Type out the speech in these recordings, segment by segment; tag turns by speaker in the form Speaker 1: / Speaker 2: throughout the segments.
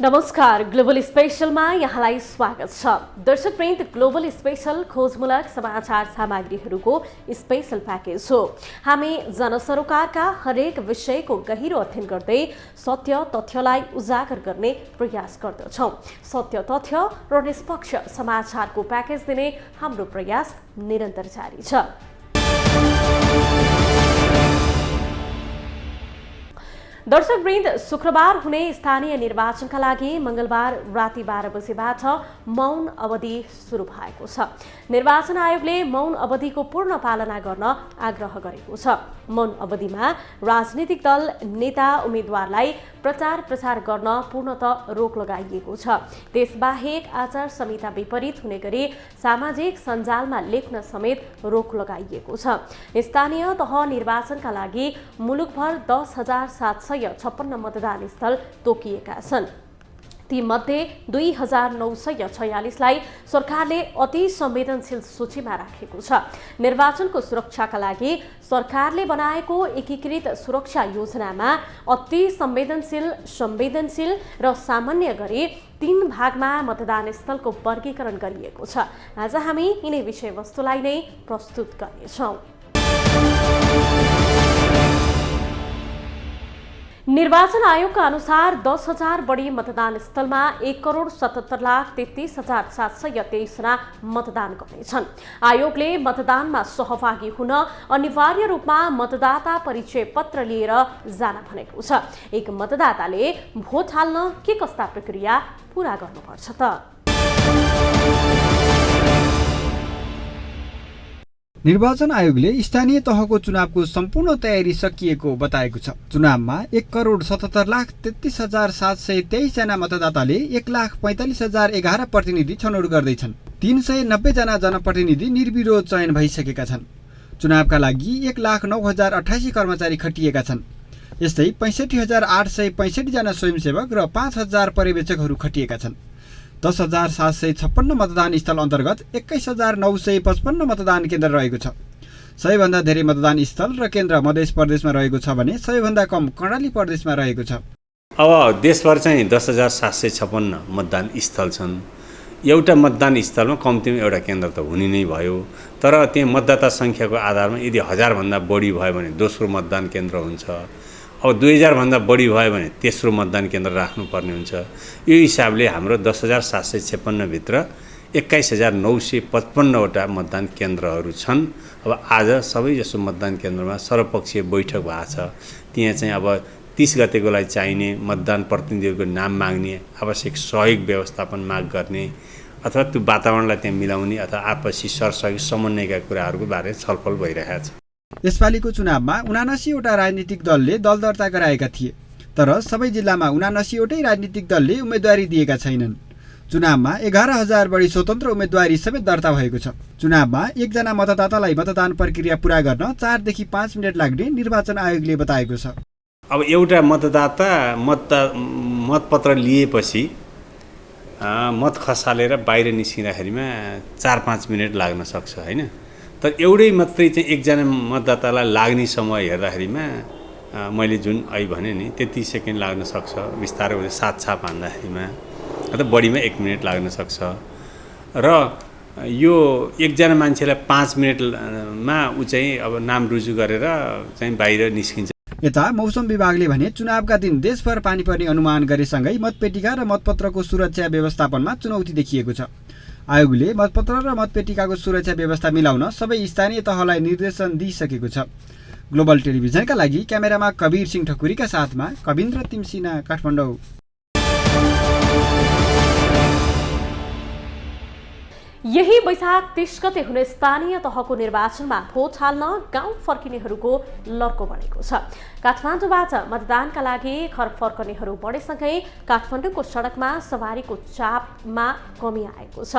Speaker 1: नमस्कार, ग्लोबल स्पेशलमा यहाँलाई स्वागत छ। दर्शकवृन्द, ग्लोबल स्पेशल खोजमूलक समाचार सामग्रीहरूको स्पेशल प्याकेज हो। हामी जनसरोकारका हरेक विषयको गहिरो अध्ययन गर्दै सत्य तथ्यलाई उजागर गर्ने प्रयास गर्दछौँ। सत्य तथ्य र निष्पक्ष समाचारको प्याकेज दिने हाम्रो प्रयास निरन्तर जारी छ। दर्शकवृन्द, शुक्रबार हुने स्थानीय निर्वाचनका लागि मंगलबार राति 12 बजेबाट मौन अवधि सुरु भएको छ। निर्वाचन आयोगले मौन अवधिको पूर्ण पालना गर्न आग्रह गरेको छ। मौन अवधिमा राजनीतिक दल, नेता, उम्मेद्वारलाई प्रचार प्रसार गर्न पूर्णतः रोक लगाइएको छ। त्यसबाहेक आचार संहिता विपरीत हुने गरी सामाजिक सञ्जालमा लेख्न समेत रोक लगाइएको छ। स्थानीय तह निर्वाचनका लागि मुलुकभर 10,756 मतदान स्थल तोकिएका छन्। तीमध्ये 2,946लाई सरकारले अति संवेदनशील सूचीमा राखेको छ। निर्वाचनको सुरक्षाका लागि सरकारले बनाएको एकीकृत सुरक्षा योजनामा अति संवेदनशील र सामान्य गरी 3 भागमा मतदान स्थलको वर्गीकरण गरिएको छ। आज हामी यिनै विषयवस्तुलाई नै प्रस्तुत गर्नेछौँ। निर्वाचन आयोगका अनुसार 10,000 बढी मतदान स्थलमा 1,77,33,723 जना मतदान गर्नेछन्। आयोगले मतदानमा सहभागी हुन अनिवार्य रूपमा मतदाता परिचय पत्र लिएर जान भनेको छ। एक मतदाताले भोट हाल्न के कस्ता प्रक्रिया पूरा गर्नुपर्छ त?
Speaker 2: निर्वाचन आयोगले स्थानीय तहको चुनावको सम्पूर्ण तयारी सकिएको बताएको छ। चुनावमा 1,77,33,723 जना मतदाताले 1,45,011 प्रतिनिधि छनौट गर्दैछन्। 390 जना जनप्रतिनिधि निर्विरोध चयन भइसकेका छन्। चुनावका लागि 1,09,088 कर्मचारी खटिएका छन्। यस्तै 65,865 जना स्वयंसेवक र 5,000 पर्यवेक्षकहरू खटिएका छन्। 10,756 मतदान स्थल अन्तर्गत 21,955 मतदान केन्द्र रहेको छ। 100 भन्दा धेरै मतदान स्थल र केन्द्र मध्य प्रदेशमा रहेको छ भने 100 भन्दा कम कर्णाली प्रदेशमा रहेको छ।
Speaker 3: अब देशभर चाहिँ 10,756 मतदान स्थल छन्। एउटा मतदान स्थलमा कम्तीमा एउटा केन्द्र त हुने नै भयो। तर त्यहाँ मतदाता सङ्ख्याको आधारमा यदि 1000 भन्दा बढी भयो भने दोस्रो मतदान केन्द्र हुन्छ। अब 2000 भन्दा बढी भयो भने तेस्रो मतदान केन्द्र राख्नुपर्ने हुन्छ। यो हिसाबले हाम्रो 10,756 भित्र 21,955 वटा मतदान केन्द्रहरू छन्। अब आज सबैजसो मतदान केन्द्रमा सर्वपक्षीय बैठक भएको छ। त्यहाँ चाहिँ अब 30 गतेको लागि चाहिने मतदान प्रतिनिधिहरूको नाम माग्ने, आवश्यक सहयोग व्यवस्थापन माग गर्ने अथवा त्यो वातावरणलाई त्यहाँ मिलाउने अथवा आपसी सरसहयोग समन्वयका कुराहरूको बारे छलफल भइरहेको छ।
Speaker 2: यसपालिको चुनावमा 79 वटा राजनीतिक दलले दल दर्ता गराएका थिए। तर सबै जिल्लामा 79 वटै राजनीतिक दलले उम्मेदवारी दिएका छैनन्। चुनावमा 11,000 बढी स्वतन्त्र उम्मेदवारी समेत दर्ता भएको छ। चुनावमा एकजना मतदातालाई मतदान प्रक्रिया पूरा गर्न 4 देखि 5 मिनट लाग्ने निर्वाचन आयोगले बताएको छ।
Speaker 3: अब एउटा मतदाता मतपत्र लिएपछि मत खसालेर बाहिर निस्किँदाखेरिमा 4-5 मिनट लाग्न सक्छ हैन। तर एउटै मात्रै चाहिँ एकजना मतदातालाई लाग्ने समय हेर्दाखेरिमा मैले जुन अहिले भने नि त्यति सेकेन्ड लाग्न सक्छ। बिस्तारै 7 छाप हान्दाखेरिमा अथवा बढीमा 1 मिनट लाग्न सक्छ। र यो एकजना मान्छेलाई 5 मिनटमा ऊ चाहिँ अब नाम रुजु गरेर चाहिँ बाहिर निस्किन्छ।
Speaker 2: यता मौसम विभागले भने चुनावका दिन देशभर पानी पर्ने अनुमान गरेसँगै मतपेटिका र मतपत्रको सुरक्षा व्यवस्थापनमा चुनौती देखिएको छ। आयोगले मतपत्र र मतपेटिकाको सुरक्षा व्यवस्था मिलाउन सबै स्थानीय तहलाई निर्देशन दिइसकेको छ। ग्लोबल टेलिभिजनका लागि क्यामेरामा कबीर सिंह ठकुरीका साथमा कविन्द्र तिमसिना, काठमाडौँ।
Speaker 1: यही वैशाख 30 गते हुने स्थानीय तहको निर्वाचनमा भोट हाल्न गाउँ फर्किनेहरूको लर्को बढेको छ। काठमाडौँबाट मतदानका लागि घर फर्कनेहरू बढेसँगै काठमाडौँको सडकमा सवारीको चापमा कमी आएको छ।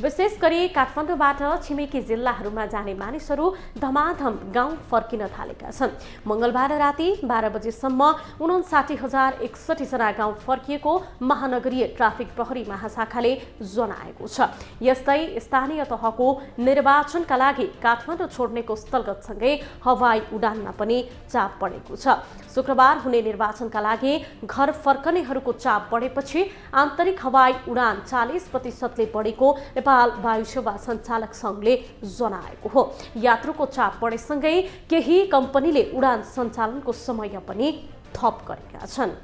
Speaker 1: विशेष गरी काठमाडौँबाट छिमेकी जिल्लाहरूमा जाने मानिसहरू धमाधम गाउँ फर्किन थालेका छन्। मंगलबार राति 12 बजेसम्म 59,061 जना गाउँ फर्किएको महानगरीय ट्राफिक प्रहरी महाशाखाले जनाएको छ। यस्तै स्थानीय तहको निर्वाचनका लागि काठमाडौँ छोड्नेको स्थलगतसँगै हवाई उडानमा पनि चाप परेको छ। शुक्रबार हुने निर्वाचनका लागि घर फर्कनेहरूको चाप बढेपछि आन्तरिक हवाई उडान 40%ले बढेको नेपाल वायु सेवा सञ्चालक सङ्घले जनाएको हो। यात्रुको चाप बढेसँगै केही कम्पनीले उडान सञ्चालनको समय पनि थप गरेका छन्।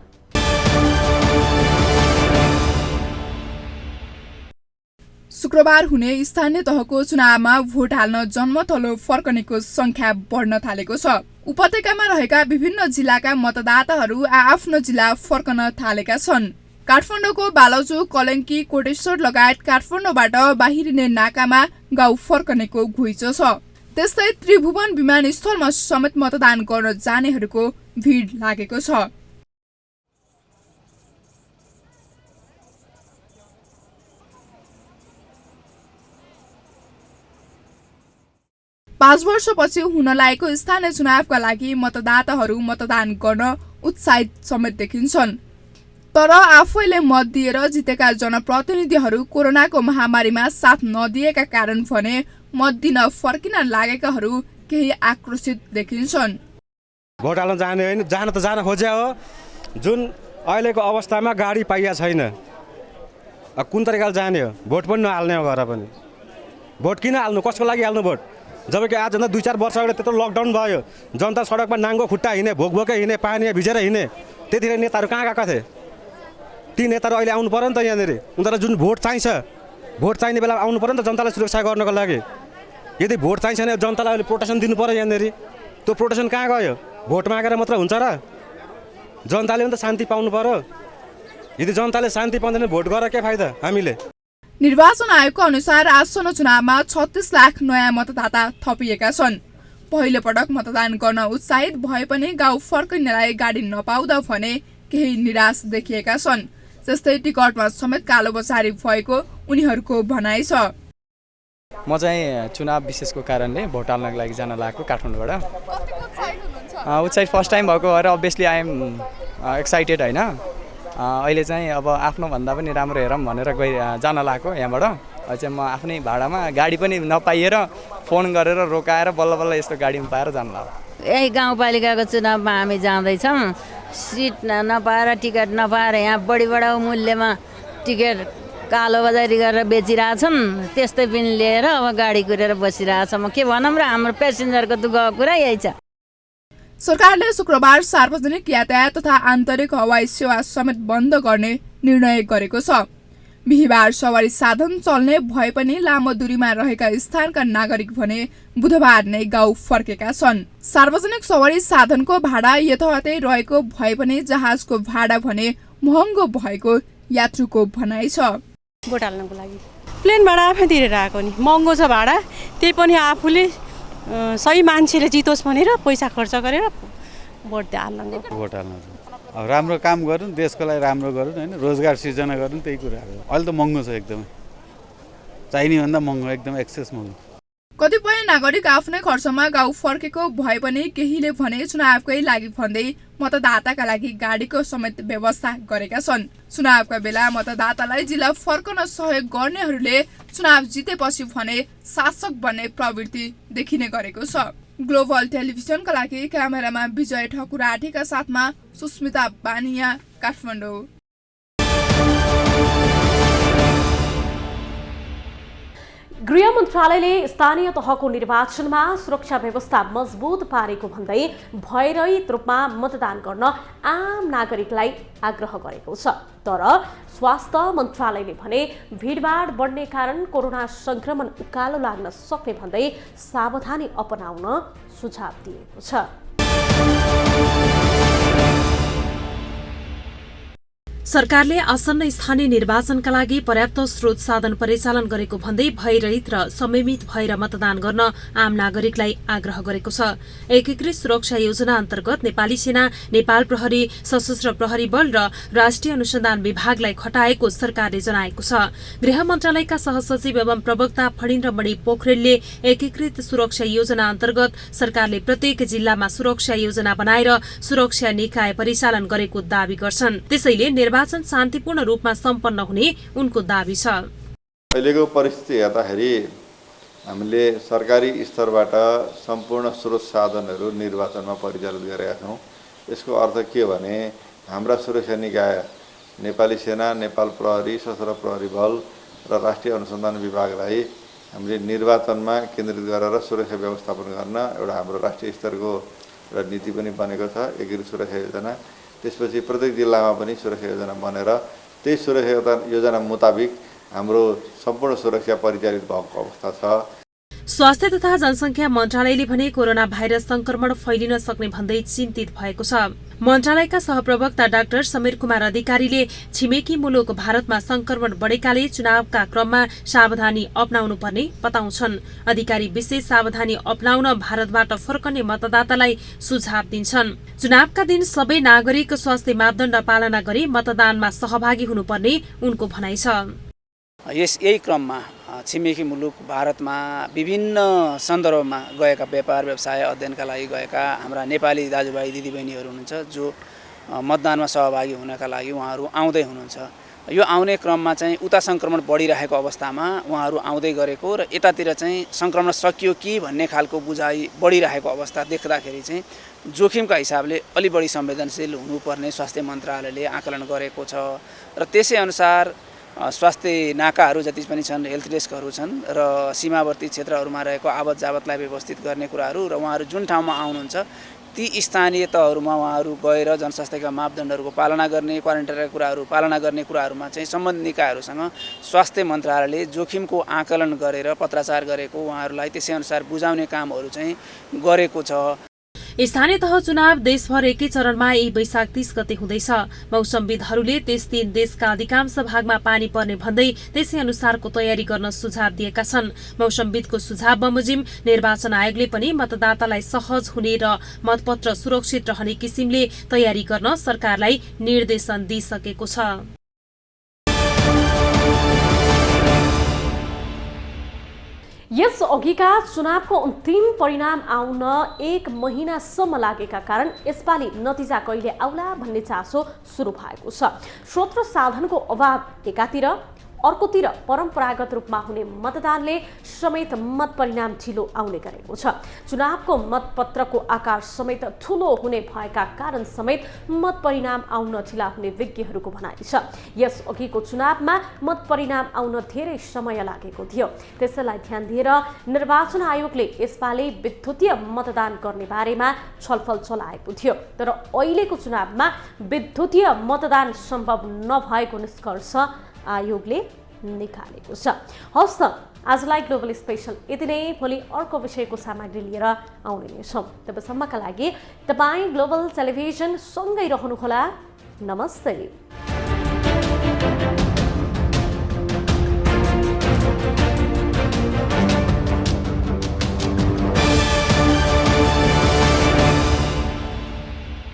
Speaker 4: शुक्रबार हुने स्थानीय तहको चुनावमा भोट हाल्न जन्मथलो फर्कनेको संख्या बढ्न थालेको छ। उपत्यकामा रहेका विभिन्न जिल्लाका मतदाताहरू आफ्नो जिल्ला फर्कन थालेका छन्। काठमाडौँको बालौचोक, कलङ्की, कोटेश्वर लगायत काठमाडौँबाट बाहिरिने नाकामा गाउँ फर्कनेको घुइँचो छ। त्यस्तै त्रिभुवन विमानस्थलमा समेत मतदान गर्न जानेहरूको भिड लागेको छ। पाँच वर्षपछि हुन लागेको स्थानीय चुनावका लागि मतदाताहरू मतदान गर्न उत्साहित समेत देखिन्छन्। तर आफैले मत दिएर जितेका जनप्रतिनिधिहरू कोरोनाको महामारीमा साथ नदिएका कारण भने मत दिन फर्किन लागेकाहरू केही आक्रोशित देखिन्छन्।
Speaker 5: भोट हाल्न जाने होइन, जान त जान खोजे हो, जुन अहिलेको अवस्थामा गाडी पाइया छैन, कुन तरिकाले जाने हो? भोट पनि नहाल्ने हो, घर पनि। भोट किन हाल्नु, कसको लागि हाल्नु भोट? जबकि आजभन्दा 2-4 वर्ष अगाडि त्यत्रो लकडाउन भयो, जनता सडकमा नाङ्गो खुट्टा हिँडे, भोकभोकै हिँडे, पानी भिजेर हिँडे, त्यतिखेर नेताहरू कहाँ गएका थिए? ती नेताहरू अहिले आउनु पर्यो नि त यहाँनिर। उनीहरूलाई जुन भोट चाहिन्छ, भोट चाहिने बेला आउनु पर्यो नि त जनतालाई सुरक्षा गर्नको लागि। यदि भोट चाहिन्छ भने जनतालाई अहिले प्रोटेक्सन दिनु पर्यो यहाँनिर। त्यो प्रोटेक्सन कहाँ गयो? भोट मागेर मात्र हुन्छ र? जनताले पनि त शान्ति पाउनु पर्यो। यदि जनताले शान्ति पाउँदैन भोट गरेर के फाइदा हामीले?
Speaker 4: निर्वाचन आयोगको अनुसार आसन्न चुनावमा 36 लाख नयाँ मतदाता थपिएका छन्। पहिलो पटक मतदान गर्न उत्साहित भए पनि गाउँ फर्किनेलाई गाडी नपाउँदा भने केही निराश देखिएका छन्। जस्तै टिकटमा समेत कालोबजारी भएको उनीहरूको भनाइ छ।
Speaker 6: म चाहिँ चुनाव विशेषको कारणले भोट हाल्नको लागि जान लागेको काठमाडौँबाट। उत्साहित फर्स्ट टाइम भएको भएर अभियसली आई एम एक्साइटेड होइन। अहिले चाहिँ अब आफ्नो भन्दा पनि राम्रो हेरौँ भनेर जान लागेको यहाँबाट। अहिले चाहिँ म आफ्नै भाडामा गाडी पनि नपाइएर फोन गरेर रोकाएर बल्ल बल्ल यस्तो गाडीमा पाएर जान लाग्यो।
Speaker 7: यही गाउँपालिकाको चुनावमा हामी जाँदैछौँ। सिट नपाएर, टिकट नपाएर यहाँ बढी बढाउ मूल्यमा टिकट कालोबजारी गरेर बेचिरहेछन्। त्यस्तै पनि लिएर अब गाडी कुरेर बसिरहेछौँ। के भनौँ र, हाम्रो पेसेन्जरको दुःखको कुरा यही छ।
Speaker 4: सरकारले शुक्रबार सार्वजनिक यातायात तथा आन्तरिक हवाई सेवा समेत बन्द गर्ने निर्णय गरेको छ। बिहिबार सवारी साधन चल्ने भए पनि लामो दूरीमा रहेका स्थानका नागरिक भने बुधबार नै गाउँ फर्केका छन्। सार्वजनिक सवारी साधनको भाडा यथावतै रहेको भए पनि जहाजको भाडा भने महँगो भएको यात्रुको भनाइ छ।
Speaker 8: भोट हाल्नको लागि प्लेन भाडा आफै तिरेर आएको नि, महँगो छ भाडा। त्यही पनि आफूले सही मान्छेले जितोस् भनेर पैसा खर्च गरेर भोट हाल्न
Speaker 9: भोट हाल्न राम्रो काम गरौँ, देशको लागि राम्रो गरौँ होइन, रोजगार सिर्जना गरौँ, त्यही कुराहरू। अहिले त महँगो छ, एकदमै चाहिने भन्दा महँगो, एकदम एक्सेस महँगो।
Speaker 4: कतिपय नागरिक आफ्नै खर्चमा गाउँ फर्केको भए पनि केहीले भने चुनावकै लागि भन्दै मतदाताका लागि गाडीको समेत व्यवस्था गरेका छन्। चुनावका बेला मतदातालाई जिल्ला फर्कन सहयोग गर्नेहरूले चुनाव जितेपछि भने शासक बन्ने प्रवृत्ति देखिने गरेको छ। ग्लोबल टेलिभिजनका लागि क्यामेरामा विजय ठकुराठीका साथमा सुस्मिता बानिया, काठमाडौँ।
Speaker 1: गृह मन्त्रालयले स्थानीय तहको निर्वाचनमा सुरक्षा व्यवस्था मजबुत पारेको भन्दै भयरहित रूपमा मतदान गर्न आम नागरिकलाई आग्रह गरेको छ। तर स्वास्थ्य मन्त्रालयले भने भिडभाड बढ्ने कारण कोरोना संक्रमण उकालो लाग्न सक्ने भन्दै सावधानी अपनाउन सुझाव दिएको छ। सरकारले आसन्न स्थानीय निर्वाचनका लागि पर्याप्त स्रोत साधन परिचालन गरेको भन्दै भयरहित र संयमित भएर मतदान गर्न आम नागरिकलाई आग्रह गरेको छ। एकीकृत सुरक्षा योजना अन्तर्गत नेपाली सेना, नेपाल प्रहरी, सशस्त्र प्रहरी बल र राष्ट्रिय अनुसन्धान विभागलाई खटाएको सरकारले जनाएको छ। गृह मन्त्रालयका सहसचिव एवं प्रवक्ता फणीन्द्रमणि पोखरेलले एकीकृत सुरक्षा योजना अन्तर्गत सरकारले प्रत्येक जिल्लामा सुरक्षा योजना बनाएर सुरक्षा निकाय परिचालन गरेको दावी गर्छन्। त्यसैले निर्वाचन शान्तिपूर्ण रूपमा सम्पन्न हुने उनको दावी छ।
Speaker 10: अहिलेको परिस्थिति हेर्दाखेरि हामीले सरकारी स्तरबाट सम्पूर्ण स्रोत साधनहरू निर्वाचनमा परिचालित गरेका छौँ। यसको अर्थ के भने हाम्रा सुरक्षा निकाय नेपाली सेना, नेपाल प्रहरी, सशस्त्र प्रहरी बल र राष्ट्रिय अनुसन्धान विभागलाई हामीले निर्वाचनमा केन्द्रित गरेर सुरक्षा व्यवस्थापन गर्न एउटा हाम्रो राष्ट्रिय स्तरको एउटा नीति पनि बनेको छ, एकीकृत सुरक्षा योजना। त्यसपछि प्रत्येक जिल्लामा पनि सुरक्षा योजना बनेर त्यही सुरक्षा योजना मुताबिक हाम्रो सम्पूर्ण सुरक्षा परिचालित भएको अवस्था छ।
Speaker 1: स्वास्थ्य तथा जनसङ्ख्या मन्त्रालयले भने कोरोना भाइरस संक्रमण फैलिन सक्ने भन्दै चिन्तित भएको छ। मन्त्रालयका सहप्रवक्ता डाक्टर समीर कुमार अधिकारीले छिमेकी मुलुक भारतमा संक्रमण बढेकाले चुनावका क्रममा सावधानी अपनाउनु पर्ने बताउँछन्। अधिकारी विशेष सावधानी अपनाउन भारतबाट फर्कने मतदातालाई सुझाव दिन्छन्। चुनावका दिन सबै नागरिक स्वास्थ्य मापदण्ड पालना गरी मतदानमा सहभागी हुनुपर्ने उनको भनाइ छ।
Speaker 11: यही क्रममा छिमेकी मुलुक भारतमा विभिन्न सन्दर्भमा गएका व्यापार व्यवसाय अध्ययनका लागि गएका हाम्रा नेपाली दाजुभाइ दिदीबहिनीहरू हुनुहुन्छ जो मतदानमा सहभागी हुनका लागि उहाँहरू आउँदै हुनुहुन्छ। यो आउने क्रममा चाहिँ उता सङ्क्रमण बढिरहेको अवस्थामा उहाँहरू आउँदै गरेको र यतातिर चाहिँ सङ्क्रमण सकियो कि भन्ने खालको बुझाइ बढिरहेको अवस्था देख्दाखेरि चाहिँ जोखिमका हिसाबले अलि बढी संवेदनशील हुनुपर्ने स्वास्थ्य मन्त्रालयले आकलन गरेको छ र त्यसै अनुसार स्वास्थ्य नाकाहरू जति पनि छन्, हेल्थ डेस्कहरू छन् र सीमावर्ती क्षेत्रहरूमा रहेको आवत जावतलाई व्यवस्थित गर्ने कुराहरू र उहाँहरू जुन ठाउँमा आउनुहुन्छ ती स्थानीय तहहरूमा उहाँहरू गएर जनस्वास्थ्यका मापदण्डहरूको पालना गर्ने, क्वारेन्टाइनका कुराहरू पालना गर्ने कुराहरूमा चाहिँ सम्बन्धित निकायहरूसँग स्वास्थ्य मन्त्रालयले जोखिमको आकलन गरेर पत्राचार गरेको उहाँहरूलाई त्यसै अनुसार बुझाउने कामहरू चाहिँ गरेको छ।
Speaker 1: स्थानीय तह चुनाव देशभर एकै चरणमा यही वैशाख 30 गते हुँदैछ। मौसमविदहरूले त्यस दिन देशका अधिकांश भागमा पानी पर्ने भन्दै त्यसै अनुसारको तयारी गर्न सुझाव दिएका छन्। मौसमविदको सुझाव बमोजिम निर्वाचन आयोगले पनि मतदातालाई सहज हुने र मतपत्र सुरक्षित रहने किसिमले तयारी गर्न सरकारलाई निर्देशन दिइसकेको छ। यस अघिका चुनावको अन्तिम परिणाम आउन 1 महिनासम्म लागेका कारण यसपालि नतिजा कहिले आउला भन्ने चासो सुरु भएको छ। स्रोत र साधनको अभाव एकातिर, अर्कोतिर परम्परागत रूपमा हुने मतदानले समेत मत परिणाम ढिलो आउने गरेको छ। चुनावको मतपत्रको आकार समेत ठूलो हुने भएका कारण समेत मत परिणाम आउन ढिला हुने विज्ञहरूको भनाइ छ। यस अघिको चुनावमा मत परिणाम आउन धेरै समय लागेको थियो। त्यसैलाई ध्यान दिएर निर्वाचन आयोगले यसपालि विद्युतीय मतदान गर्ने बारेमा छलफल चलाएको थियो। तर अहिलेको चुनावमा विद्युतीय मतदान सम्भव नभएको निष्कर्ष आयोगले निकालेको छ। हवस् त, आजलाई ग्लोबल स्पेशल यति नै। भोलि अर्को विषयको सामग्री लिएर आउने नै छौँ। तबसम्मका लागि तपाईँ ग्लोबल टेलिभिजन सँगै रहनुहोला। नमस्ते।